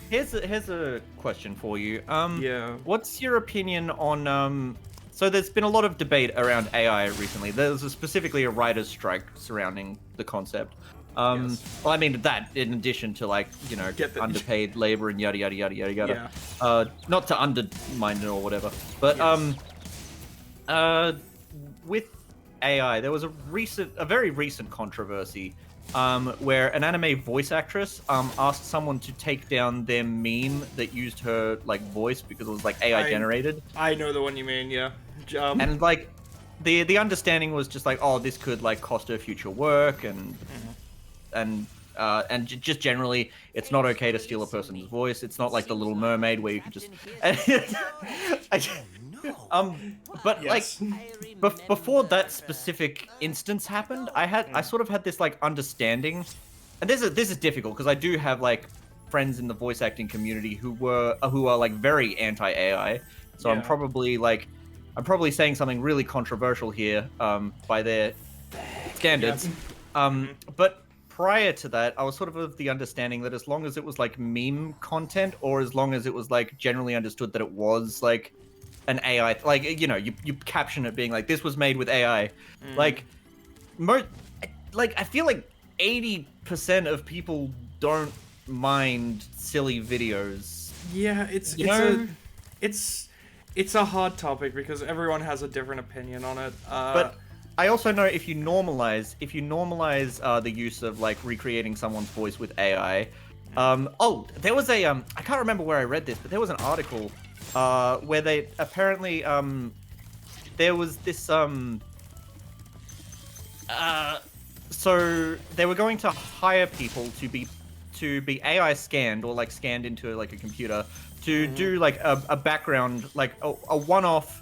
here's a question for you. Yeah. What's your opinion on So there's been a lot of debate around AI recently. There's specifically a writer's strike surrounding the concept. Yes. Well, I mean that in addition to like Get the underpaid labor and yada yada yada yada yada. Yeah. Not to undermine it or whatever, but Yes. with AI, there was a very recent controversy where an anime voice actress asked someone to take down their meme that used her like voice because it was like AI generated. I know the one you mean. Yeah. And like the understanding was just like, oh, this could like cost her future work and just generally, it's not okay to steal a person's voice. It's not like the Little Mermaid where you can just. But Yes. like, before that specific instance happened, I sort of had this like understanding, and this is difficult because I do have like friends in the voice acting community who are like very anti AI. So Yeah. I'm probably saying something really controversial here by their standards. But prior to that, I was sort of the understanding that as long as it was like meme content, or as long as it was like generally understood that it was like an AI, like you caption it being like this was made with AI, like I feel like 80% of people don't mind silly videos. Yeah, it's a hard topic because everyone has a different opinion on it. But I also know if you normalize the use of like recreating someone's voice with AI. There was a I can't remember where I read this, but there was an article where they apparently there was this so they were going to hire people to be AI scanned or like scanned into like a computer to do like a background, like a one-off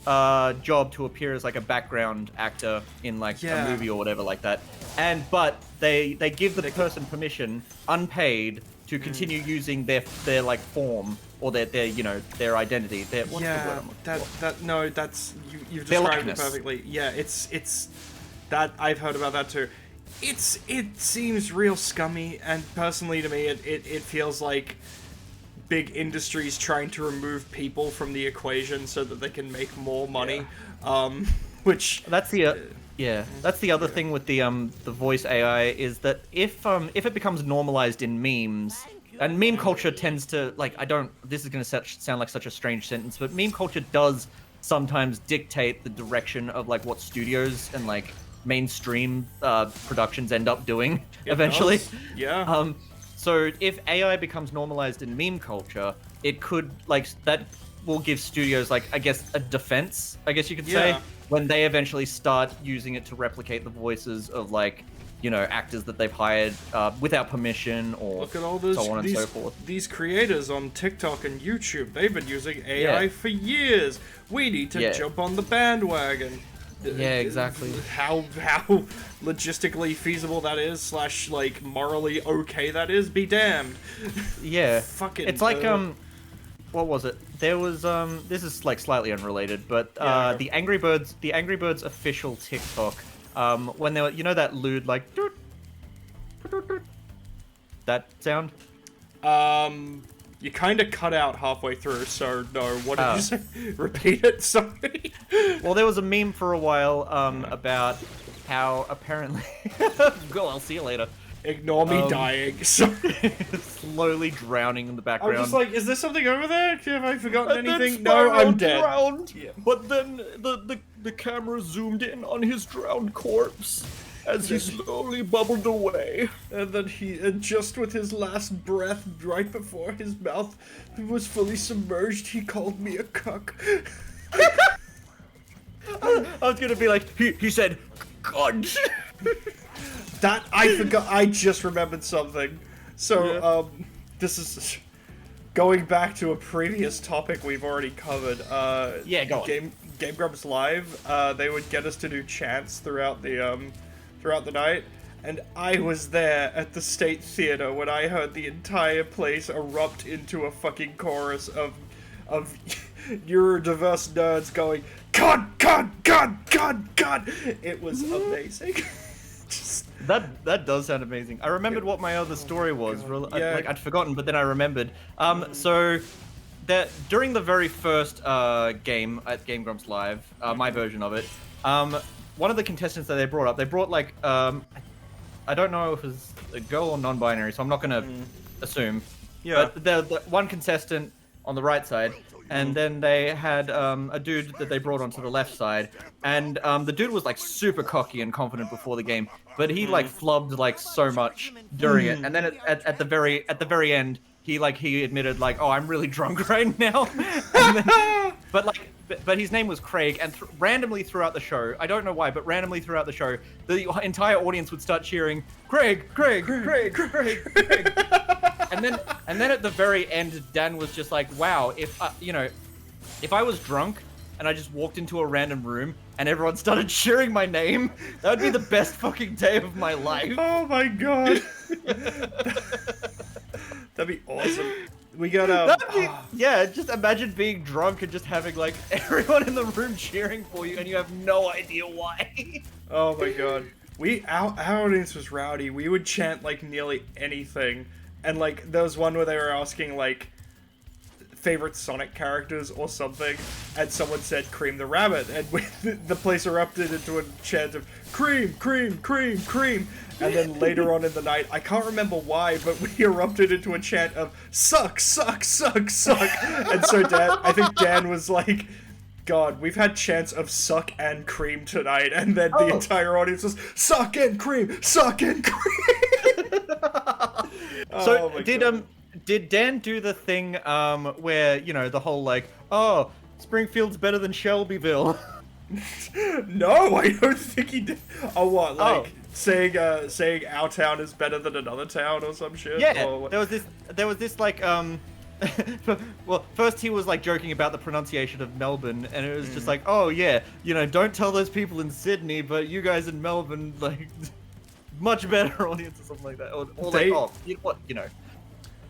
job to appear as like a background actor in like a movie or whatever like that. But they give the person permission, unpaid, to continue using their like form or their their identity. What's the word I'm looking for? You've Their described it likeness. perfectly. Yeah, it's that I've heard about that too. It seems real scummy, and personally to me, it feels like big industries trying to remove people from the equation so that they can make more money. Which that's the other thing with the voice AI is that if it becomes normalized in memes, and meme culture tends to like this is going to sound like such a strange sentence, but meme culture does sometimes dictate the direction of like what studios and like mainstream productions end up doing eventually. Yeah. So if AI becomes normalized in meme culture, it could that will give studios like I guess a defense, I guess you could say, when they eventually start using it to replicate the voices of like actors that they've hired without permission or Look at all those, so on and so forth. These creators on TikTok and YouTube, they've been using AI for years. We need to jump on the bandwagon. Yeah, exactly. How logistically feasible that is, / like morally okay that is, be damned. Yeah. Fucking. It's like what was it? There was this is like slightly unrelated, but the Angry Birds official TikTok when they were that lewd like doot, doot, doot, that sound. You kind of cut out halfway through, so no. What did you say? Repeat it. Sorry. Well, there was a meme for a while about how apparently. Go, I'll see you later. Ignore me dying. Sorry. Slowly drowning in the background. I'm just like, is there something over there? Have I forgotten And anything? then No, Spyro I'm dead. drowned, Yeah. but then the camera zoomed in on his drowned corpse as he slowly bubbled away. And then and just with his last breath, right before his mouth was fully submerged, he called me a cuck. I was gonna be like, he said, God. That, I forgot, I just remembered something. So, this is going back to a previous topic we've already covered. Go on. Game Grumps Live, they would get us to do chants throughout the night. And I was there at the State Theater when I heard the entire place erupt into a fucking chorus of neurodiverse nerds going, God, God, God, God, God! It was amazing. Just That does sound amazing. I remembered what my other story was. Yeah. Like I'd forgotten, but then I remembered. So that during the very first game at Game Grumps Live, my version of it, one of the contestants that they brought like I don't know if it was a girl or non-binary, so I'm not gonna assume. Yeah. But the one contestant on the right side, and then they had a dude that they brought onto the left side, and the dude was like super cocky and confident before the game, but he like flubbed like so much during it, and then at the very end, he admitted like, oh, I'm really drunk right now, and then, but his name was Craig, and randomly throughout the show, I don't know why, but randomly throughout the show, the entire audience would start cheering, Craig, Craig, Craig, Craig, Craig. And then at the very end, Dan was just like, wow, if if I was drunk and I just walked into a random room and everyone started cheering my name, that would be the best fucking day of my life. Oh my god. That'd be awesome. We got yeah, just imagine being drunk and just having like everyone in the room cheering for you and you have no idea why. Oh my god. Our audience was rowdy. We would chant like nearly anything. And like there was one where they were asking like favorite Sonic characters or something, and someone said Cream the Rabbit, and the place erupted into a chant of Cream, Cream, Cream, Cream. And then later on in the night, I can't remember why, but we erupted into a chant of Suck, Suck, Suck, Suck. And so I think Dan was like, God, we've had chants of Suck and Cream tonight, and then the entire audience was Suck and Cream, Suck and Cream. So did Dan do the thing where, you know, the whole like, oh, Springfield's better than Shelbyville? No, I don't think he did. Oh, what, like saying our town is better than another town or some shit? Yeah, or there was this like well, first he was like joking about the pronunciation of Melbourne, and it was just like, oh yeah, you know, don't tell those people in Sydney, but you guys in Melbourne, like, much better audience or something like that. Or like, oh, you know.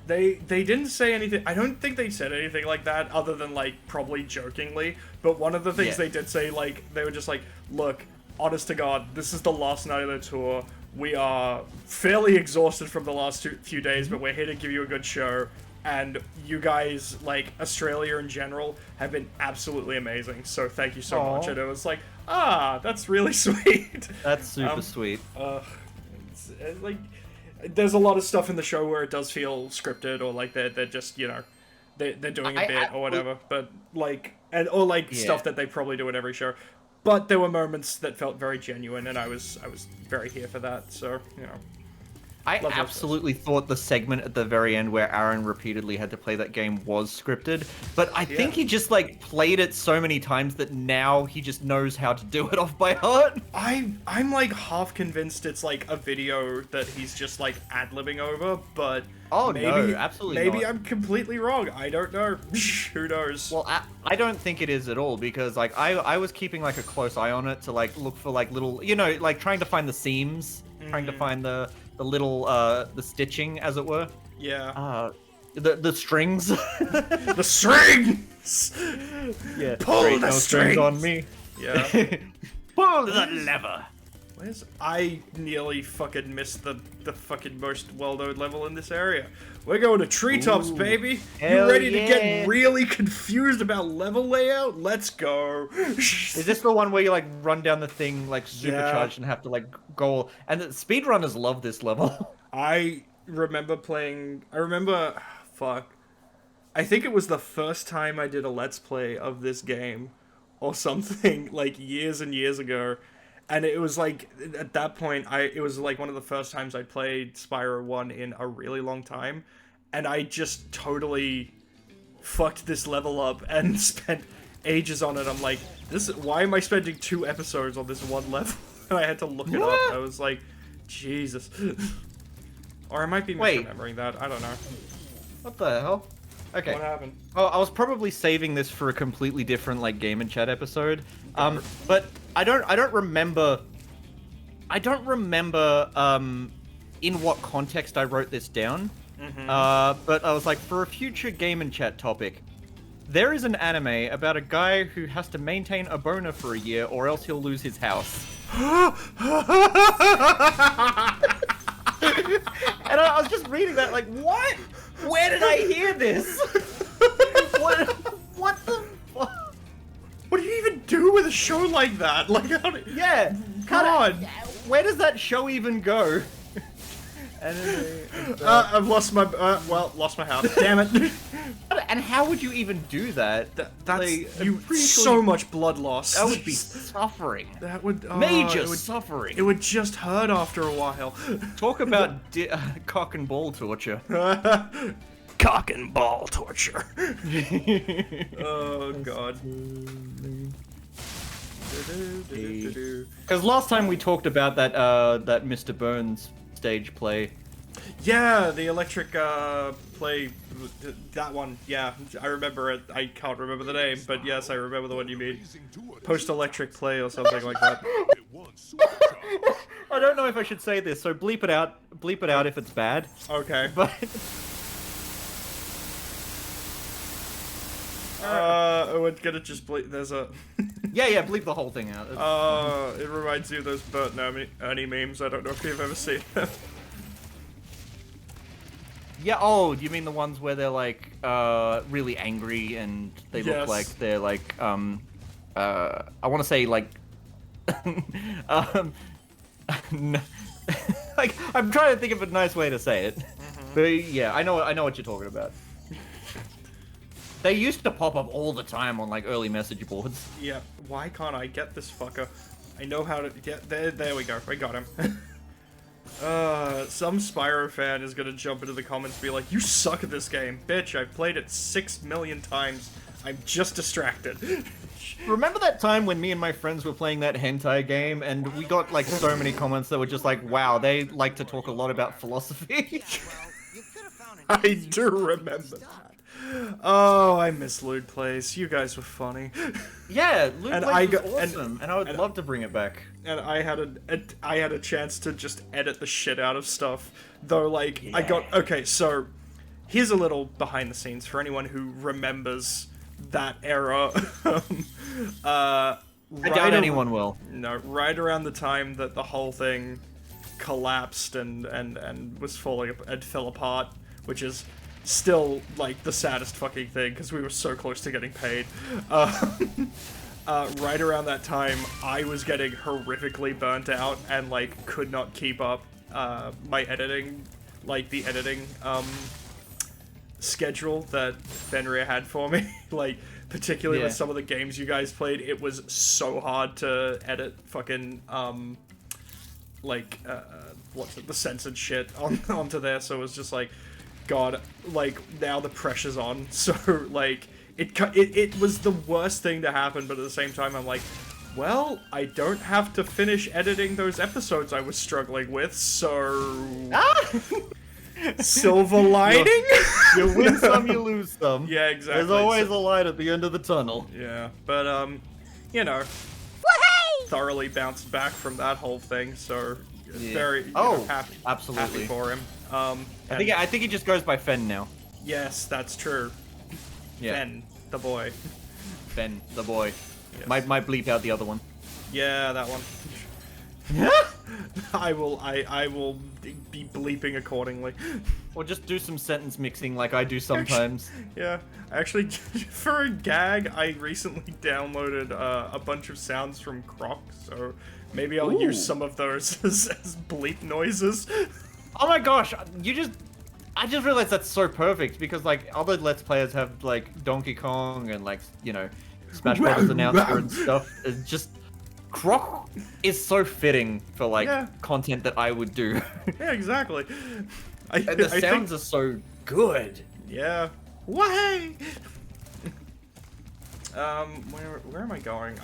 They didn't say anything. I don't think they said anything like that, other than like probably jokingly. But one of the things they did say, like, they were just like, look, honest to God, this is the last night of the tour. We are fairly exhausted from the last few days, but we're here to give you a good show. And you guys, like, Australia in general, have been absolutely amazing. So thank you so much. And it was like, that's really sweet. That's super sweet. It's like, there's a lot of stuff in the show where it does feel scripted, or like they're just, you know, they're doing a bit or whatever. But like, or like stuff that they probably do at every show. But there were moments that felt very genuine, and I was very here for that. So, you know. I absolutely thought the segment at the very end where Aaron repeatedly had to play that game was scripted, but I think he just like played it so many times that now he just knows how to do it off by heart. I'm like half convinced it's like a video that he's just like ad-libbing over, but no, absolutely maybe not. I'm completely wrong. I don't know. Who knows? Well, I don't think it is at all, because like I was keeping like a close eye on it to like look for like little, you know, like trying to find the seams, trying to find the little the stitching, as it were. Yeah. The strings. The strings. Yeah. Pull the strings on me. Yeah. Pull the lever. I nearly fucking missed the fucking most well-known level in this area. We're going to treetops, baby. You ready to get really confused about level layout? Let's go. Is this the one where you like run down the thing like supercharged and have to like go? And the speedrunners love this level. I remember fuck. I think it was the first time I did a Let's Play of this game or something, like years and years ago. And it was like, at that point, it was like one of the first times I played Spyro 1 in a really long time. And I just totally fucked this level up and spent ages on it. I'm like, why am I spending 2 episodes on this one level? And I had to look it up. I was like, Jesus. Or I might be misremembering that. I don't know. What the hell? Okay. What happened? Oh, I was probably saving this for a completely different like game and chat episode. But I don't remember in what context I wrote this down. But I was like, for a future game and chat topic, there is an anime about a guy who has to maintain a boner for a year or else he'll lose his house. where does that show even go? I've lost my lost my house. Damn it! And how would you even do that? That's Like, so much blood loss. That would be suffering. That would Major suffering. It would just hurt after a while. Talk about cock and ball torture. Cock and ball torture. Oh god. Because last time we talked about that that Mr. Burns stage play. Yeah, the electric play, that one. Yeah, I remember it. I can't remember the name, but yes, I remember the one you mean. Post-electric play or something like that. I don't know if I should say this, so bleep it out. Bleep it out if it's bad. Okay. But we're gonna just bleep. There's a. yeah, bleep the whole thing out. It reminds you of those Bert and Ernie memes. I don't know if you've ever seen them. Yeah, oh, you mean the ones where they're like really angry and they look like they're like I want to say like like I'm trying to think of a nice way to say it. But yeah, I know what you're talking about. They used to pop up all the time on like early message boards. Yeah, why can't I get this fucker? I know how to get there we go. I got him. Some Spyro fan is gonna jump into the comments and be like, "You suck at this game, bitch, I've played it 6 million times. I'm just distracted." Remember that time when me and my friends were playing that hentai game and we got like so many comments that were just like, wow, they like to talk a lot about philosophy? I do remember that. Oh, I miss Lewd Plays. You guys were funny. Yeah, Lewd Plays was awesome, and I would love to bring it back. And I had a chance to just edit the shit out of stuff. Though, like, I got... Okay, so, here's a little behind the scenes for anyone who remembers that era. I doubt anyone will. No, right around the time that the whole thing collapsed and was falling and fell apart, which is still like the saddest fucking thing because we were so close to getting paid. Right around that time, I was getting horrifically burnt out and like could not keep up my editing, like the editing schedule that Fenrir had for me. Like, particularly with some of the games you guys played, it was so hard to edit fucking what's it, the censored shit onto there. So it was just like, God, like now the pressure's on. So like it was the worst thing to happen, but at the same time I'm like, well, I don't have to finish editing those episodes I was struggling with, so silver lining. You win some, you lose some. Yeah, exactly. There's always a light at the end of the tunnel. Yeah, but you know, thoroughly bounced back from that whole thing, so very happy. Absolutely happy for him. I think he just goes by Fen now. Yes, that's true. Yeah. Fen, the boy. Fen, the boy. Yes. Might bleep out the other one. Yeah, that one. I will be bleeping accordingly. Or just do some sentence mixing like I do sometimes. Yeah, actually, for a gag, I recently downloaded a bunch of sounds from Croc, so maybe I'll use some of those as bleep noises. Oh my gosh, I just realized that's so perfect because like other Let's Players have like Donkey Kong and like, you know, Smash Brothers announcer and stuff. It's just Croc is so fitting for like content that I would do. Yeah, exactly. And the sounds are so good. Yeah. Way. Where am I going?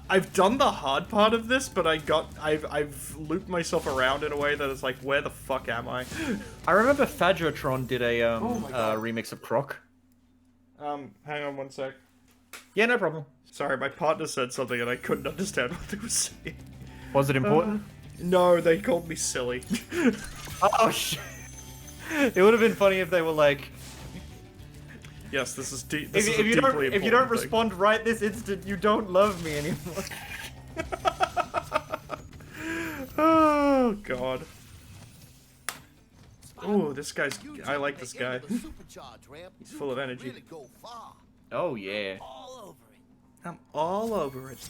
I've done the hard part of this, but I've looped myself around in a way that is like, where the fuck am I? I remember Fadratron did a remix of Croc. Hang on one sec. Yeah, no problem. Sorry, my partner said something and I couldn't understand what they were saying. Was it important? No, they called me silly. Oh shit! It would have been funny if they were like, yes, this is deep. If you don't respond right this instant, you don't love me anymore. Oh god. Oh, this guy's. I like this guy. He's full of energy. Oh yeah. I'm all over it.